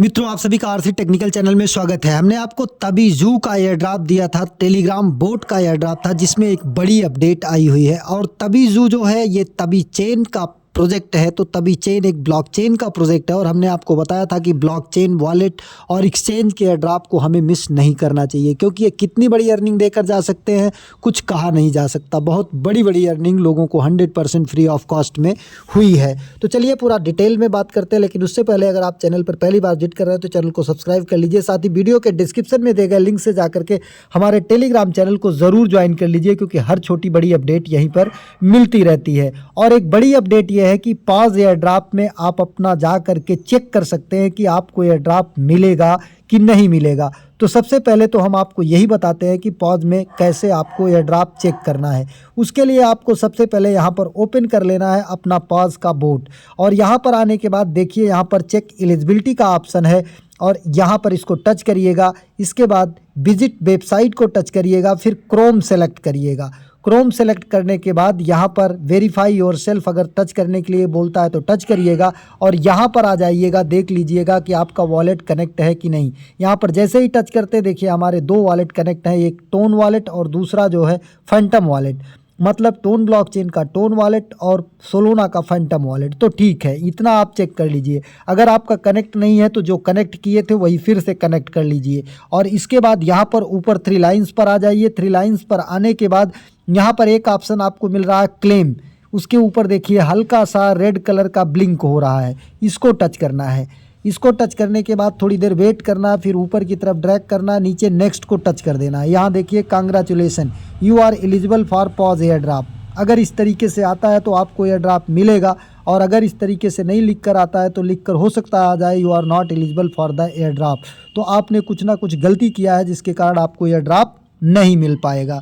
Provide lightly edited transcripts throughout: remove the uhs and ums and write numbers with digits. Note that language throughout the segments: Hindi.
मित्रों, आप सभी का आरसी टेक्निकल चैनल में स्वागत है। हमने आपको तबीजू का एयर ड्रॉप दिया था, टेलीग्राम बोट का एयर ड्रॉप था, जिसमें एक बड़ी अपडेट आई हुई है। और तबीजू जो है ये तबी चेन का प्रोजेक्ट है। तो तबी चेन एक ब्लॉकचेन का प्रोजेक्ट है और हमने आपको बताया था कि ब्लॉकचेन वॉलेट और एक्सचेंज के एयर ड्रॉप को हमें मिस नहीं करना चाहिए, क्योंकि ये कितनी बड़ी अर्निंग देकर जा सकते हैं कुछ कहा नहीं जा सकता। बहुत बड़ी बड़ी अर्निंग लोगों को 100% फ्री ऑफ कॉस्ट में हुई है। तो चलिए पूरा डिटेल में बात करते हैं, लेकिन उससे पहले अगर आप चैनल पर पहली बार विजिट कर रहे हैं तो चैनल को सब्सक्राइब कर लीजिए। साथ ही वीडियो के डिस्क्रिप्शन में दिए गए लिंक से जाकर के हमारे टेलीग्राम चैनल को ज़रूर ज्वाइन कर लीजिए, क्योंकि हर छोटी बड़ी अपडेट यहीं पर मिलती रहती है। और एक बड़ी अपडेट यह है कि पॉज एयर ड्रॉप में आप अपना जा करके चेक कर सकते हैं कि आपको एयर ड्रॉप मिलेगा कि नहीं मिलेगा। तो सबसे पहले तो हम आपको यही बताते हैं कि पॉज में कैसे आपको एयर ड्रॉप चेक करना है। उसके लिए आपको सबसे पहले यहाँ पर ओपन कर लेना है अपना पॉज का बोट, और यहाँ पर आने के बाद देखिए यहाँ पर चेक एलिजिबिलिटी का ऑप्शन है और यहाँ पर इसको टच करिएगा। इसके बाद विजिट वेबसाइट को टच करिएगा, फिर क्रोम सेलेक्ट करिएगा। क्रोम सेलेक्ट करने के बाद यहाँ पर वेरीफाई योरसेल्फ अगर टच करने के लिए बोलता है तो टच करिएगा और यहाँ पर आ जाइएगा। देख लीजिएगा कि आपका वॉलेट कनेक्ट है कि नहीं। यहाँ पर जैसे ही टच करते देखिए हमारे दो वॉलेट कनेक्ट हैं, एक टोन वॉलेट और दूसरा जो है फैंटम वॉलेट, मतलब टोन ब्लॉकचेन का टोन वॉलेट और सोलोना का फैंटम वॉलेट। तो ठीक है, इतना आप चेक कर लीजिए। अगर आपका कनेक्ट नहीं है तो जो कनेक्ट किए थे वही फिर से कनेक्ट कर लीजिए। और इसके बाद यहाँ पर ऊपर 3 लाइन्स पर आ जाइए। 3 लाइन्स पर आने के बाद यहाँ पर एक ऑप्शन आपको मिल रहा है क्लेम, उसके ऊपर देखिए हल्का सा रेड कलर का ब्लिंक हो रहा है, इसको टच करना है। इसको टच करने के बाद थोड़ी देर वेट करना, फिर ऊपर की तरफ ड्रैग करना, नीचे नेक्स्ट को टच कर देना है। यहाँ देखिए congratulation, you are eligible for paws airdrop. अगर इस तरीके से आता है तो आपको एयर ड्रॉप मिलेगा, और अगर इस तरीके से नहीं लिख कर आता है तो लिख कर हो सकता आ जाए you are not eligible for the airdrop. तो आपने कुछ ना कुछ गलती किया है जिसके कारण आपको एयर ड्रॉप नहीं मिल पाएगा।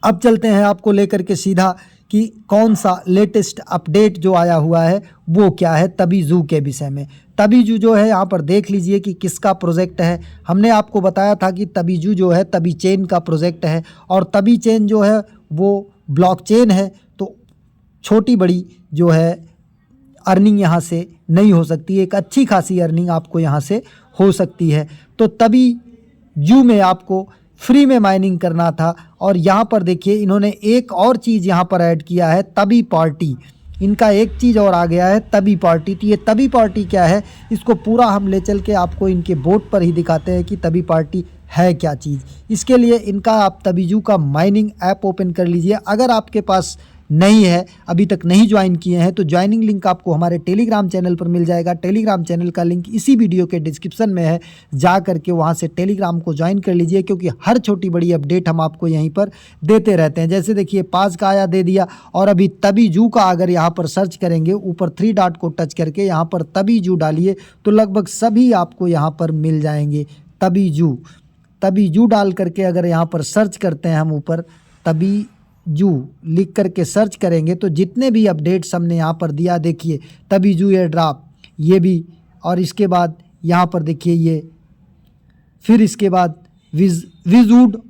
अब चलते हैं आपको लेकर के सीधा कि कौन सा लेटेस्ट अपडेट जो आया हुआ है वो क्या है तबीजू के विषय में। तबीजू जो है यहाँ पर देख लीजिए कि किसका प्रोजेक्ट है। हमने आपको बताया था कि तबीजू जो है तबी चेन का प्रोजेक्ट है, और तबी चेन जो है वो ब्लॉकचेन है। तो छोटी बड़ी जो है अर्निंग यहाँ से नहीं हो सकती, एक अच्छी खासी अर्निंग आपको यहाँ से हो सकती है। तो तबीजू में आपको फ्री में माइनिंग करना था। और यहाँ पर देखिए इन्होंने एक और चीज़ यहाँ पर ऐड किया है, तबी पार्टी। इनका एक चीज़ और आ गया है, तबी पार्टी। तो ये तबी पार्टी क्या है, इसको पूरा हम ले चल के आपको इनके बोर्ड पर ही दिखाते हैं कि तबी पार्टी है क्या चीज़। इसके लिए इनका आप तबीजू का माइनिंग ऐप ओपन कर लीजिए। अगर आपके पास नहीं है, अभी तक नहीं ज्वाइन किए हैं, तो ज्वाइनिंग लिंक आपको हमारे टेलीग्राम चैनल पर मिल जाएगा। टेलीग्राम चैनल का लिंक इसी वीडियो के डिस्क्रिप्शन में है, जा करके वहां से टेलीग्राम को ज्वाइन कर लीजिए, क्योंकि हर छोटी बड़ी अपडेट हम आपको यहीं पर देते रहते हैं। जैसे देखिए पाज का आया दे दिया, और अभी तबीजू का अगर यहाँ पर सर्च करेंगे ऊपर 3 डॉट को टच करके यहाँ पर तबीजू डालिए तो लगभग सभी आपको यहाँ पर मिल जाएंगे। तबीजू डाल करके अगर यहाँ पर सर्च करते हैं हम ऊपर तबीजू लिख करके सर्च करेंगे तो जितने भी अपडेट्स हमने यहाँ पर दिया, देखिए तबीजू एयर ड्रॉप ये भी, और इसके बाद यहाँ पर देखिए ये, फिर इसके बाद विजूड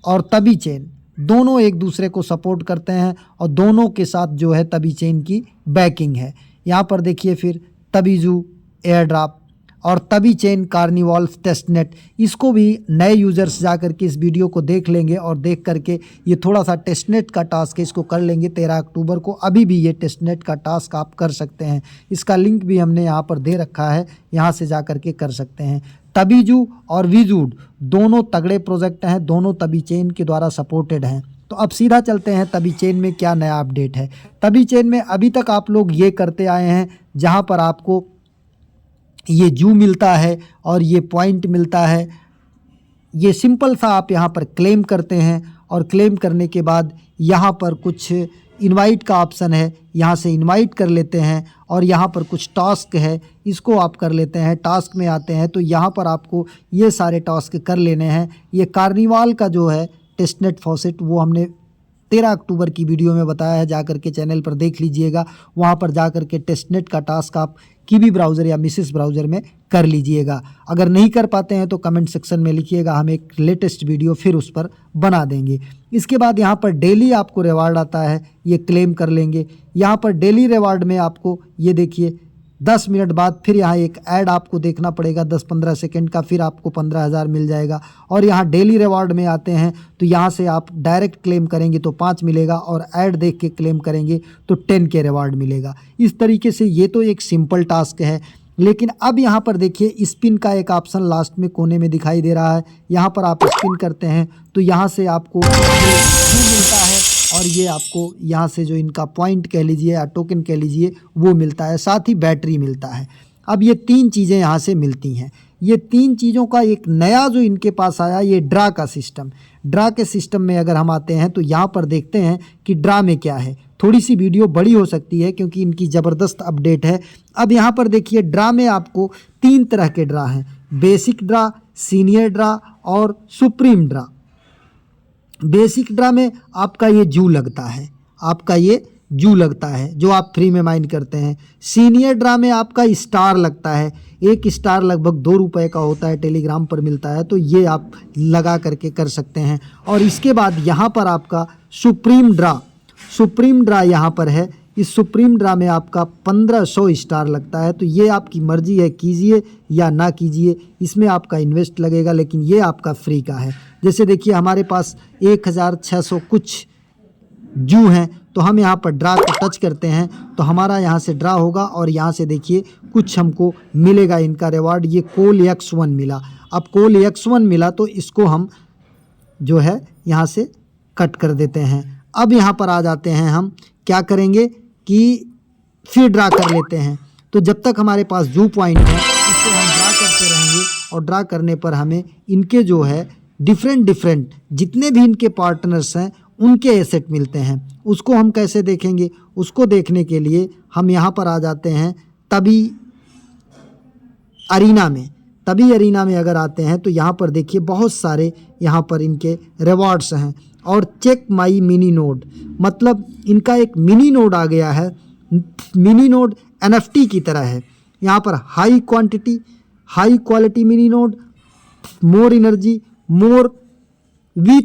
और तबी चेन दोनों एक दूसरे को सपोर्ट करते हैं, और दोनों के साथ जो है तबी चेन की बैकिंग है। यहाँ पर देखिए फिर तबीजू एयर ड्रॉप और तबी चेन कार्निवल टेस्टनेट, इसको भी नए यूज़र्स जा करके इस वीडियो को देख लेंगे और देख करके ये थोड़ा सा टेस्टनेट का टास्क है, इसको कर लेंगे 13 अक्टूबर को। अभी भी ये टेस्टनेट का टास्क आप कर सकते हैं, इसका लिंक भी हमने यहाँ पर दे रखा है, यहाँ से जा करके कर सकते हैं। तबीजू और विजूड दोनों तगड़े प्रोजेक्ट हैं, दोनों तबी चेन के द्वारा सपोर्टेड हैं। तो अब सीधा चलते हैं तबी चेन में क्या नया अपडेट है। तबी चेन में अभी तक आप लोग ये करते आए हैं, जहाँ पर आपको ये जू मिलता है और ये पॉइंट मिलता है। ये सिंपल सा आप यहाँ पर क्लेम करते हैं, और क्लेम करने के बाद यहाँ पर कुछ इनवाइट का ऑप्शन है, यहाँ से इनवाइट कर लेते हैं, और यहाँ पर कुछ टास्क है, इसको आप कर लेते हैं। टास्क में आते हैं तो यहाँ पर आपको ये सारे टास्क कर लेने हैं। ये कार्निवाल का जो है टेस्टनेट फॉसेट वो हमने 13 अक्टूबर की वीडियो में बताया है, जा करके चैनल पर देख लीजिएगा। वहाँ पर जा करके टेस्टनेट का टास्क आप कीवी ब्राउज़र या मिसेस ब्राउज़र में कर लीजिएगा। अगर नहीं कर पाते हैं तो कमेंट सेक्शन में लिखिएगा, हम एक लेटेस्ट वीडियो फिर उस पर बना देंगे। इसके बाद यहाँ पर डेली आपको रिवार्ड आता है, ये क्लेम कर लेंगे। यहाँ पर डेली रिवार्ड में आपको ये देखिए 10 मिनट बाद फिर यहाँ एक ऐड आपको देखना पड़ेगा 10-15 सेकंड का, फिर आपको 15,000 मिल जाएगा। और यहाँ डेली रिवॉर्ड में आते हैं तो यहाँ से आप डायरेक्ट क्लेम करेंगे तो 5 मिलेगा, और ऐड देख के क्लेम करेंगे तो 10 के रिवॉर्ड मिलेगा। इस तरीके से ये तो एक सिंपल टास्क है। लेकिन अब यहाँ पर देखिए स्पिन का एक ऑप्शन लास्ट में कोने में दिखाई दे रहा है। यहाँ पर आप स्पिन करते हैं तो यहाँ से आपको मिलता है, और ये आपको यहाँ से जो इनका पॉइंट कह लीजिए या टोकन कह लीजिए वो मिलता है, साथ ही बैटरी मिलता है। अब ये 3 चीज़ें यहाँ से मिलती हैं। ये 3 चीज़ों का एक नया जो इनके पास आया ये ड्रा का सिस्टम। ड्रा के सिस्टम में अगर हम आते हैं तो यहाँ पर देखते हैं कि ड्रा में क्या है। थोड़ी सी वीडियो बड़ी हो सकती है क्योंकि इनकी ज़बरदस्त अपडेट है। अब यहाँ पर देखिए ड्रा में आपको 3 तरह के ड्रा हैं, बेसिक ड्रा, सीनियर ड्रा और सुप्रीम ड्रा। बेसिक ड्रा में आपका ये जू लगता है, जो आप फ्री में माइन करते हैं। सीनियर ड्रा में आपका स्टार लगता है, 1 स्टार लगभग 2 रुपये का होता है, टेलीग्राम पर मिलता है, तो ये आप लगा करके कर सकते हैं। और इसके बाद यहाँ पर आपका सुप्रीम ड्रा यहाँ पर है। इस सुप्रीम ड्रा में आपका 1500 स्टार लगता है, तो ये आपकी मर्जी है, कीजिए या ना कीजिए, इसमें आपका इन्वेस्ट लगेगा, लेकिन ये आपका फ्री का है। जैसे देखिए हमारे पास 1600 कुछ जू हैं, तो हम यहाँ पर ड्रा को टच करते हैं तो हमारा यहाँ से ड्रा होगा, और यहाँ से देखिए कुछ हमको मिलेगा इनका रिवार्ड। ये कोल X1 मिला। अब कोल X1 मिला तो इसको हम जो है यहाँ से कट कर देते हैं। अब यहाँ पर आ जाते हैं, हम क्या करेंगे कि फिर ड्रा कर लेते हैं। तो जब तक हमारे पास जू पॉइंट है इसको हम ड्रा करते रहेंगे, और ड्रा करने पर हमें इनके जो है डिफरेंट जितने भी इनके पार्टनर्स हैं उनके एसेट मिलते हैं। उसको हम कैसे देखेंगे? उसको देखने के लिए हम यहाँ पर आ जाते हैं तभी अरीना में अगर आते हैं तो यहाँ पर देखिए बहुत सारे यहाँ पर इनके रिवॉर्ड्स हैं। और चेक माई मिनी नोड, मतलब इनका एक मिनी नोड आ गया है। मिनी नोड NFT की तरह है। यहाँ पर high quality mini node, more energy, more वी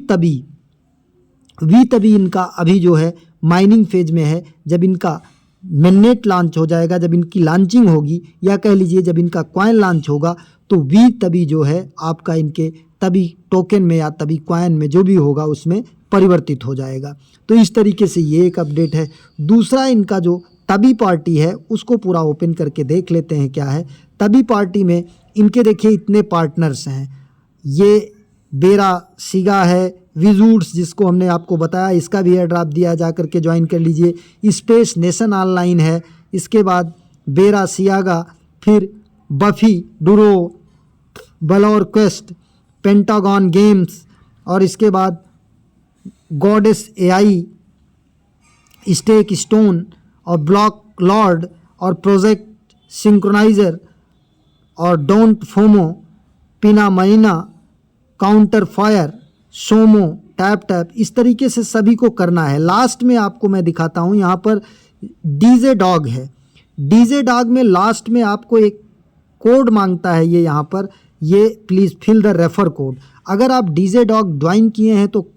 तभी इनका अभी जो है माइनिंग फेज में है। जब इनका मिननेट लॉन्च हो जाएगा, जब इनकी लॉन्चिंग होगी, या कह लीजिए जब इनका कॉइन लॉन्च होगा, तो वी तभी जो है आपका इनके तभी टोकन में या तभी कॉइन में जो भी होगा उसमें परिवर्तित हो जाएगा। तो इस तरीके से ये एक अपडेट है। दूसरा इनका जो तभी पार्टी है उसको पूरा ओपन करके देख लेते हैं क्या है। तभी पार्टी में इनके देखिए इतने पार्टनर्स हैं। ये बेरा सिगा है, विजूड्स जिसको हमने आपको बताया, इसका भी एयर ड्रॉप दिया, जा करके ज्वाइन कर लीजिए। स्पेस नेशन ऑनलाइन है, इसके बाद बेरा सियागा, फिर buffy डुरो, Billawar quest, pentagon games, और इसके बाद गॉडेस AI, स्टेक स्टोन और ब्लॉक लॉर्ड और प्रोजेक्ट सिंक्रोनाइजर और डोंट फोमो, पिना महीना, काउंटर फायर, सोमो, टैप। इस तरीके से सभी को करना है। लास्ट में आपको मैं दिखाता हूँ, यहाँ पर डीजे डॉग है। डीजे डॉग में लास्ट में आपको एक कोड मांगता है, ये यहाँ पर, ये please fill the refer code. अगर आप डीजे डॉग ज्वाइन किए हैं तो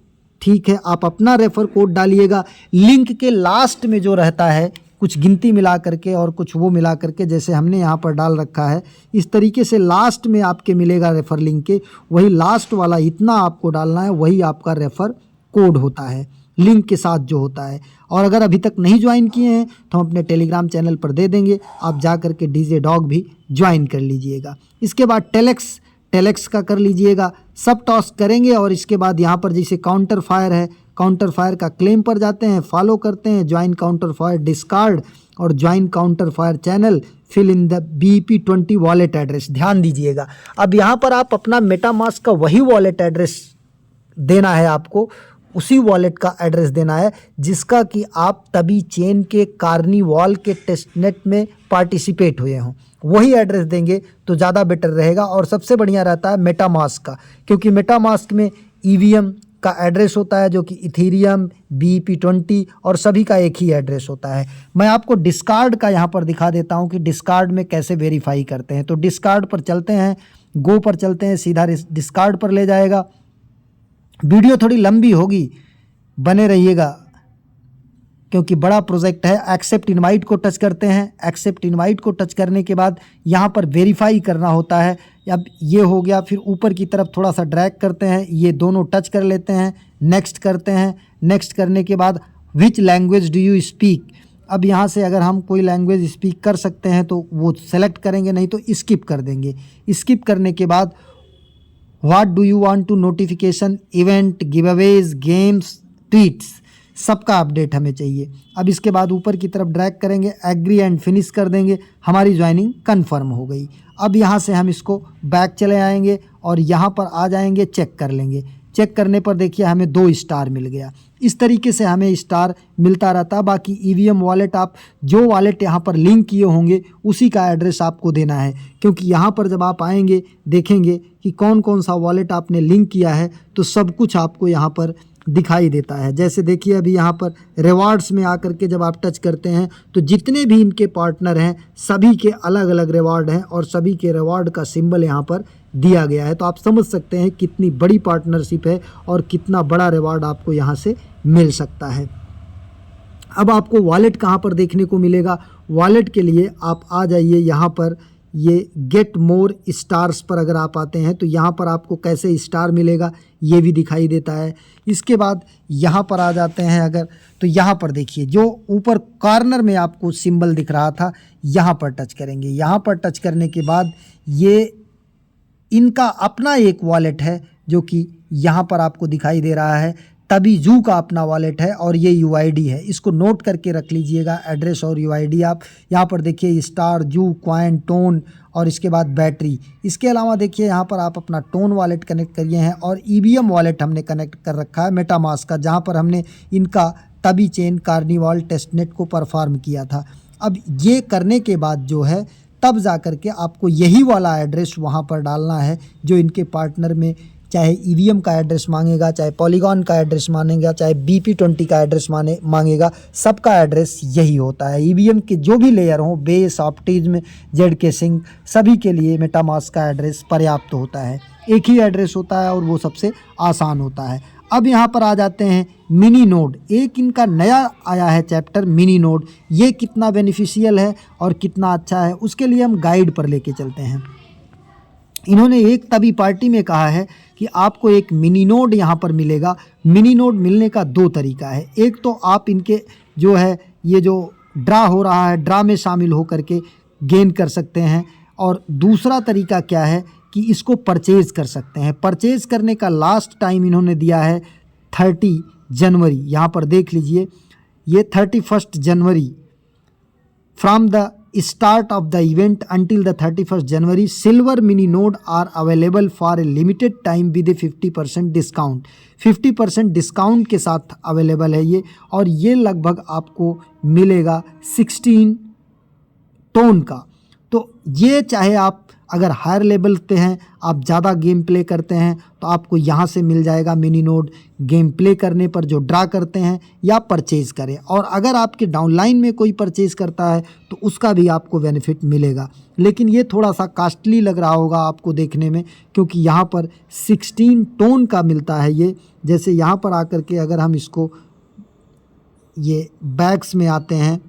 ठीक है, आप अपना रेफर कोड डालिएगा। लिंक के लास्ट में जो रहता है कुछ गिनती मिला करके और कुछ वो मिला करके, जैसे हमने यहाँ पर डाल रखा है, इस तरीके से लास्ट में आपके मिलेगा रेफर लिंक के, वही लास्ट वाला इतना आपको डालना है, वही आपका रेफर कोड होता है लिंक के साथ जो होता है। और अगर अभी तक नहीं ज्वाइन किए हैं तो हम अपने टेलीग्राम चैनल पर दे देंगे, आप जा करके डीजे डॉग भी ज्वाइन कर लीजिएगा। इसके बाद टेलेक्स का कर लीजिएगा, सब टॉस करेंगे। और इसके बाद यहाँ पर जैसे काउंटर फायर है, काउंटर फायर का क्लेम पर जाते हैं, फॉलो करते हैं, ज्वाइन काउंटर फायर डिस्कार्ड और join Counter Fire channel, fill in the BEP20 wallet address. ध्यान दीजिएगा, अब यहाँ पर आप अपना मेटामास्क का वही वॉलेट एड्रेस देना है, आपको उसी वॉलेट का एड्रेस देना है जिसका कि आप तभी चेन के कार्निवॉल के टेस्टनेट में पार्टिसिपेट हुए हों, वही एड्रेस देंगे तो ज़्यादा बेटर रहेगा। और सबसे बढ़िया रहता है मेटामास्क का, क्योंकि मेटामास्क में EVM का एड्रेस होता है, जो कि इथेरियम, BEP20 और सभी का एक ही एड्रेस होता है। मैं आपको डिस्कार्ड का यहाँ पर दिखा देता हूँ कि डिस्कार्ड में कैसे वेरीफाई करते हैं। तो डिस्कार्ड पर चलते हैं, गो पर चलते हैं, सीधा डिस्कार्ड पर ले जाएगा। वीडियो थोड़ी लंबी होगी, बने रहिएगा। क्योंकि बड़ा प्रोजेक्ट है। एक्सेप्ट इनवाइट को टच करते हैं। एक्सेप्ट इनवाइट को टच करने के बाद यहाँ पर वेरीफाई करना होता है। अब ये हो गया, फिर ऊपर की तरफ थोड़ा सा ड्रैग करते हैं, ये दोनों टच कर लेते हैं, नेक्स्ट करते हैं। नेक्स्ट करने के बाद which language do you speak, अब यहाँ से अगर हम कोई लैंग्वेज स्पीक कर सकते हैं तो वो सेलेक्ट करेंगे, नहीं तो स्किप कर देंगे। स्किप करने के बाद what do you want to notification, event, giveaways, games, tweets, सबका अपडेट हमें चाहिए। अब इसके बाद ऊपर की तरफ ड्रैग करेंगे, एग्री एंड फिनिश कर देंगे, हमारी ज्वाइनिंग कंफर्म हो गई। अब यहाँ से हम इसको बैक चले आएंगे और यहाँ पर आ जाएंगे, चेक कर लेंगे। चेक करने पर देखिए हमें 2 स्टार मिल गया। इस तरीके से हमें स्टार मिलता रहता। बाकी ईवीएम वॉलेट, आप जो वॉलेट यहाँ पर लिंक किए होंगे उसी का एड्रेस आपको देना है, क्योंकि यहाँ पर जब आप आएंगे देखेंगे कि कौन कौन सा वॉलेट आपने लिंक किया है तो सब कुछ आपको यहाँ पर दिखाई देता है। जैसे देखिए अभी यहाँ पर रिवार्ड्स में आकर के जब आप टच करते हैं तो जितने भी इनके पार्टनर हैं सभी के अलग अलग रिवार्ड हैं और सभी के रिवार्ड का सिंबल यहाँ पर दिया गया है। तो आप समझ सकते हैं कितनी बड़ी पार्टनरशिप है और कितना बड़ा रिवार्ड आपको यहाँ से मिल सकता है। अब आपको वॉलेट कहाँ पर देखने को मिलेगा, वॉलेट के लिए आप आ जाइए यहाँ पर, ये गेट मोर स्टार्स पर अगर आप आते हैं तो यहाँ पर आपको कैसे स्टार मिलेगा ये भी दिखाई देता है। इसके बाद यहाँ पर आ जाते हैं अगर, तो यहाँ पर देखिए जो ऊपर कॉर्नर में आपको सिंबल दिख रहा था यहाँ पर टच करेंगे। यहाँ पर टच करने के बाद ये इनका अपना एक वॉलेट है जो कि यहाँ पर आपको दिखाई दे रहा है, तभी जू का अपना वॉलेट है और ये यूआईडी है, इसको नोट करके रख लीजिएगा, एड्रेस और यूआईडी। आप यहाँ पर देखिए स्टार, जू, कॉइन, टोन और इसके बाद बैटरी। इसके अलावा देखिए यहाँ पर आप अपना टोन वॉलेट कनेक्ट करिए हैं और ईवीएम वॉलेट हमने कनेक्ट कर रखा है मेटामास्क का, जहाँ पर हमने इनका तभी चेन, कार्निवाल, टेस्टनेट को परफॉर्म किया था। अब ये करने के बाद जो है तब जा कर के आपको यही वाला एड्रेस वहाँ पर डालना है जो इनके पार्टनर में, चाहे ईवीएम का एड्रेस मांगेगा, चाहे पॉलीगॉन का एड्रेस मांगेगा, चाहे BP20 का एड्रेस मांगेगा, सबका एड्रेस यही होता है। ईवीएम के जो भी लेयर हों, बेस, ऑप्टिज्म, जेड सिंह, सभी के लिए मेटामास्क का एड्रेस पर्याप्त होता है। एक ही एड्रेस होता है और वो सबसे आसान होता है। अब यहाँ पर आ जाते हैं मिनी नोड, एक इनका नया आया है चैप्टर मिनी नोड। ये कितना बेनिफिशियल है और कितना अच्छा है उसके लिए हम गाइड पर लेके चलते हैं। इन्होंने एक तभी पार्टी में कहा है कि आपको एक मिनी नोड यहाँ पर मिलेगा। मिनी नोड मिलने का 2 तरीका है। एक तो आप इनके जो है ये जो ड्रा हो रहा है, ड्रा में शामिल हो करके गेन कर सकते हैं, और दूसरा तरीका क्या है कि इसको परचेज़ कर सकते हैं। परचेज़ करने का लास्ट टाइम इन्होंने दिया है 30 जनवरी। यहाँ पर देख लीजिए ये 31 जनवरी from the start of the event until the 31st January, silver mini node are available for a limited time with a 50% discount। 50% discount के साथ अवेलेबल है ये, और ये लगभग आपको मिलेगा 16 टोन का। तो ये चाहे आप अगर हायर लेवल पे हैं, आप ज़्यादा गेम प्ले करते हैं तो आपको यहाँ से मिल जाएगा मिनी नोड। गेम प्ले करने पर जो ड्रा करते हैं या परचेज़ करें, और अगर आपके डाउनलाइन में कोई परचेज़ करता है तो उसका भी आपको बेनिफिट मिलेगा। लेकिन ये थोड़ा सा कास्टली लग रहा होगा आपको देखने में, क्योंकि यहाँ पर 16 टोन का मिलता है ये। जैसे यहाँ पर आकर के अगर हम इसको ये बैग्स में आते हैं,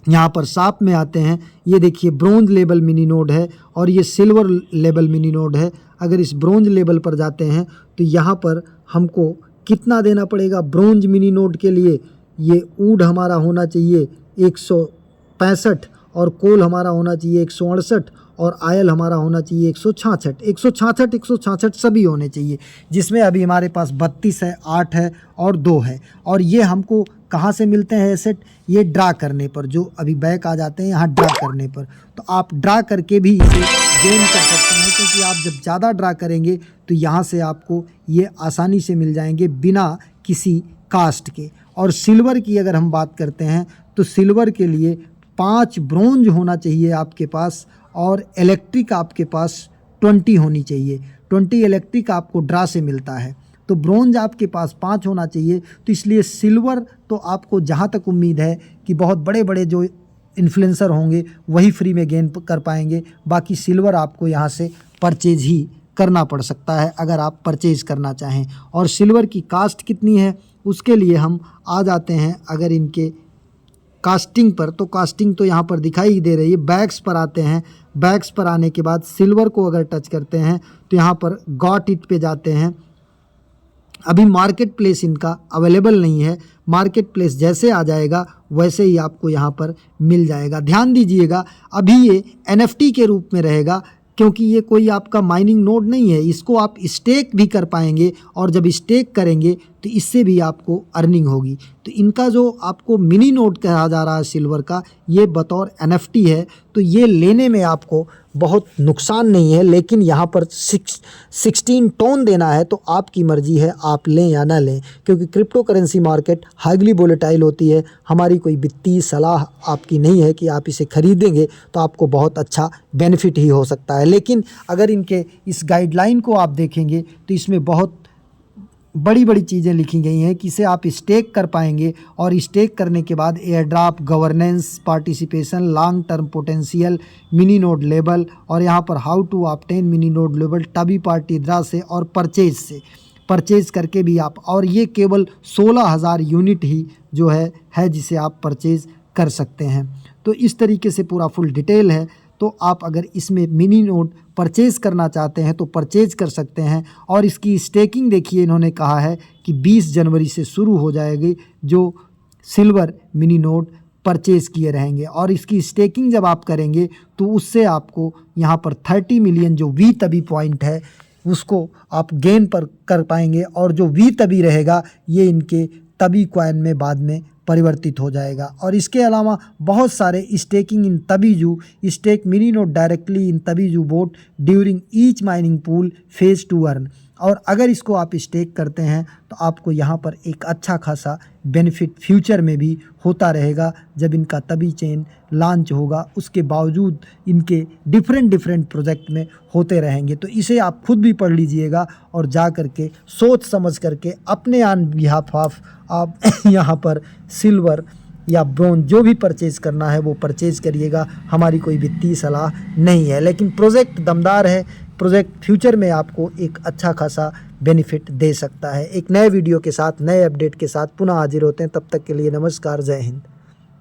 यहाँ पर शॉप में आते हैं, ये देखिए ब्रोंज लेवल मिनी नोड है और ये सिल्वर लेवल मिनी नोड है। अगर इस ब्रोंज लेवल पर जाते हैं तो यहाँ पर हमको कितना देना पड़ेगा ब्रोंज मिनी नोड के लिए। ये ऊड हमारा होना चाहिए 165 और कोल हमारा होना चाहिए 168 और आयल हमारा होना चाहिए 166 सभी होने चाहिए, जिसमें अभी हमारे पास 32 है, 8 है और 2 है। और ये हमको कहाँ से मिलते हैं एसेट, ये ड्रा करने पर, जो अभी बैक आ जाते हैं यहाँ ड्रा करने पर। तो आप ड्रा करके भी इसे गेन कर सकते हैं, क्योंकि आप जब ज़्यादा ड्रा करेंगे तो यहाँ से आपको ये आसानी से मिल जाएंगे बिना किसी कास्ट के। और सिल्वर की अगर हम बात करते हैं तो सिल्वर के लिए 5 ब्रोंज होना चाहिए आपके पास, और इलेक्ट्रिक आपके पास 20 होनी चाहिए। 20 इलेक्ट्रिक आपको ड्रा से मिलता है, तो ब्रोंज आपके पास 5 होना चाहिए। तो इसलिए सिल्वर तो आपको जहाँ तक उम्मीद है कि बहुत बड़े बड़े जो इन्फ्लुएंसर होंगे वही फ्री में गेन कर पाएंगे, बाकी सिल्वर आपको यहाँ से परचेज ही करना पड़ सकता है अगर आप परचेज़ करना चाहें। और सिल्वर की कास्ट कितनी है उसके लिए हम आ जाते हैं अगर इनके कास्टिंग पर, तो कास्टिंग तो यहाँ पर दिखाई दे रही है। बैग्स पर आते हैं, बैग्स पर आने के बाद सिल्वर को अगर टच करते हैं तो यहाँ पर गॉट इट पे जाते हैं। अभी मार्केट प्लेस इनका अवेलेबल नहीं है, मार्केट प्लेस जैसे आ जाएगा वैसे ही आपको यहाँ पर मिल जाएगा। ध्यान दीजिएगा अभी ये NFT के रूप में रहेगा, क्योंकि ये कोई आपका माइनिंग नोड नहीं है। इसको आप स्टेक भी कर पाएंगे और जब स्टेक करेंगे तो इससे भी आपको अर्निंग होगी। तो इनका जो आपको मिनी नोड कहा जा रहा है सिल्वर का, ये बतौर NFT है, तो ये लेने में आपको बहुत नुकसान नहीं है। लेकिन यहाँ पर 16 टोन देना है तो आपकी मर्जी है, आप लें या ना लें, क्योंकि crypto currency market highly volatile होती है। हमारी कोई वित्तीय सलाह आपकी नहीं है कि आप इसे खरीदेंगे तो आपको बहुत अच्छा बेनिफिट ही हो सकता है। लेकिन अगर इनके इस गाइडलाइन को आप देखेंगे तो इसमें बहुत बड़ी बड़ी चीज़ें लिखी गई हैं कि इसे आप स्टेक कर पाएंगे और स्टेक करने के बाद air drop, governance, participation, long term potential, mini node level, और यहाँ पर how to obtain mini node level, Tabi party द्रा से और परचेज से, परचेज करके भी आप, और ये केवल 16,000 यूनिट ही जो है जिसे आप परचेज कर सकते हैं। तो इस तरीके से पूरा फुल डिटेल है। तो आप अगर इसमें मिनी नोड परचेज़ करना चाहते हैं तो परचेज़ कर सकते हैं। और इसकी स्टेकिंग देखिए, इन्होंने कहा है कि 20 जनवरी से शुरू हो जाएगी जो सिल्वर मिनी नोड परचेज़ किए रहेंगे। और इसकी स्टेकिंग जब आप करेंगे तो उससे आपको यहाँ पर 30 मिलियन जो वी तभी पॉइंट है उसको आप गेन पर कर पाएंगे, और जो वी तभी रहेगा ये इनके तभी कॉइन में बाद में परिवर्तित हो जाएगा। और इसके अलावा बहुत सारे staking in TabiZoo, stake mini node directly in TabiZoo vote during each mining pool phase to earn. और अगर इसको आप स्टेक करते हैं तो आपको यहाँ पर एक अच्छा खासा बेनिफिट फ्यूचर में भी होता रहेगा। जब इनका तभी चेन लॉन्च होगा उसके बावजूद इनके डिफरेंट प्रोजेक्ट में होते रहेंगे। तो इसे आप खुद भी पढ़ लीजिएगा और जा कर के सोच समझ करके अपने ऑन बिहाफ ऑफ आप यहाँ पर सिल्वर या ब्रोंज जो भी परचेज़ करना है वो परचेज़ करिएगा। हमारी कोई वित्तीय सलाह नहीं है, लेकिन प्रोजेक्ट दमदार है। प्रोजेक्ट फ्यूचर में आपको एक अच्छा खासा बेनिफिट दे सकता है। एक नए वीडियो के साथ, नए अपडेट के साथ पुनः हाजिर होते हैं। तब तक के लिए नमस्कार, जय हिंद।